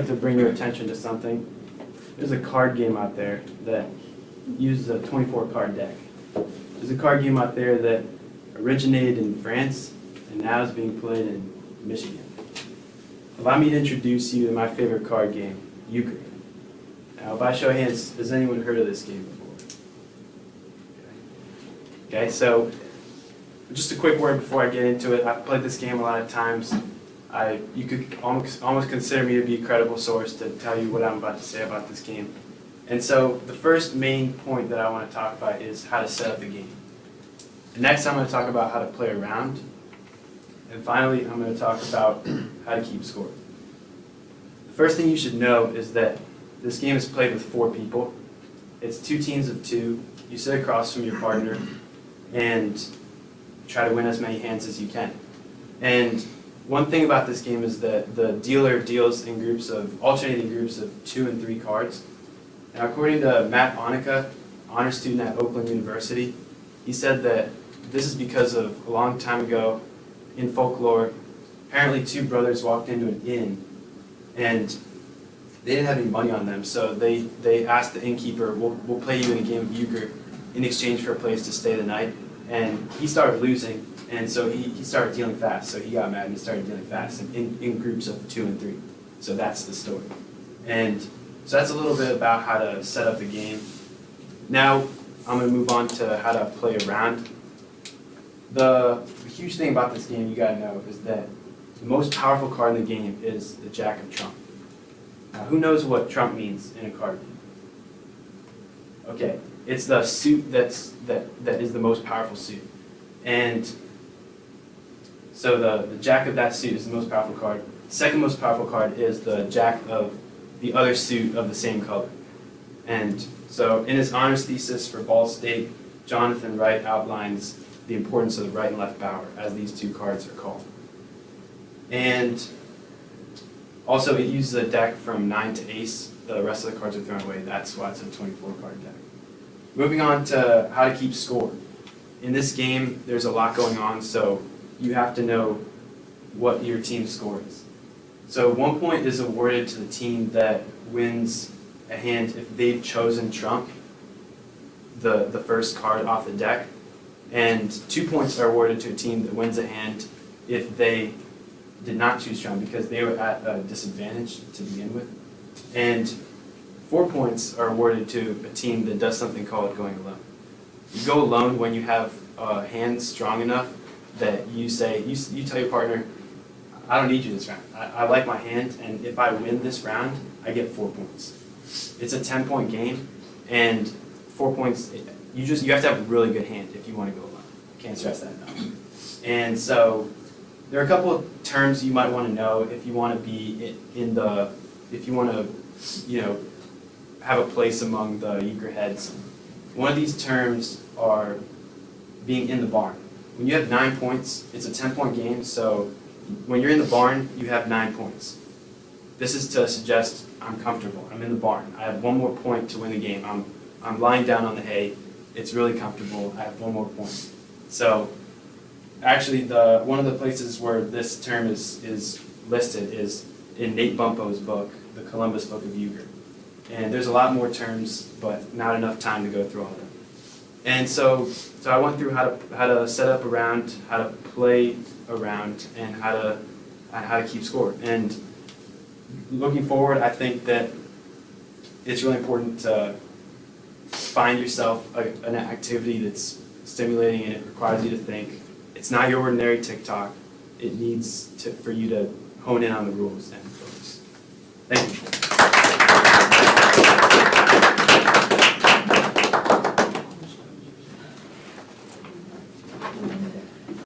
like to bring your attention to something. There's a card game out there that uses a 24 card deck. There's a card game out there that originated in France and now is being played in Michigan. Allow me to introduce you to my favorite card game, Euchre. Now, by show of hands, has anyone heard of this game before? Okay, so just a quick word before I get into it. I've played this game a lot of times. You could almost consider me to be a credible source to tell you what I'm about to say about this game. And so the first main point that I want to talk about is how to set up the game. Next, I'm going to talk about how to play around. And finally, I'm going to talk about how to keep score. The first thing you should know is that this game is played with 4 people. It's 2 teams of 2. You sit across from your partner and try to win as many hands as you can. And one thing about this game is that the dealer deals in alternating groups of 2 and 3 cards. Now, according to Matt Onica, honor student at Oakland University, he said that this is because of a long time ago in folklore, apparently 2 brothers walked into an inn and they didn't have any money on them, so they asked the innkeeper, we'll play you in a game of euchre in exchange for a place to stay the night. And he started losing, and so he started dealing fast. So he got mad and he started dealing fast in groups of 2 and 3. So that's the story. And so that's a little bit about how to set up the game. Now I'm going to move on to how to play around. The huge thing about this game you got to know is that the most powerful card in the game is the Jack of Trump. Now, who knows what trump means in a card game? Okay, it's the suit that is the most powerful suit. And so the jack of that suit is the most powerful card. The second most powerful card is the jack of the other suit of the same color. And so in his honors thesis for Ball State, Jonathan Wright outlines the importance of the right and left bower, as these 2 cards are called. And also it uses a deck from 9 to ace. The rest of the cards are thrown away. That's why it's a 24 card deck. Moving on to how to keep score. In this game, there's a lot going on, so you have to know what your team's score is. So 1 point is awarded to the team that wins a hand if they've chosen trump, the first card off the deck. And 2 points are awarded to a team that wins a hand if they did not choose trump because they were at a disadvantage to begin with. And 4 points are awarded to a team that does something called going alone. You go alone when you have a hand strong enough that you say, you tell your partner, I don't need you this round. I like my hand, and if I win this round, I get 4 points. It's a 10-point game, and 4 points, you have to have a really good hand if you want to go alone. Can't stress that enough. And so there are a couple of terms you might want to know if you want to be if you want to, have a place among the euchre heads. One of these terms are being in the barn. When you have 9 points, it's a 10-point game, so when you're in the barn, you have 9 points. This is to suggest I'm comfortable. I'm in the barn. I have 1 more point to win the game. I'm lying down on the hay. It's really comfortable. I have 1 more point. So actually, one of the places where this term is listed is in Nate Bumpo's book, The Columbus Book of Euchre. And there's a lot more terms, but not enough time to go through all of them. And so I went through how to set up around, how to play around, and how to keep score. And looking forward, I think that it's really important to find yourself an activity that's stimulating and it requires you to think. It's not your ordinary TikTok. It needs for you to hone in on the rules. And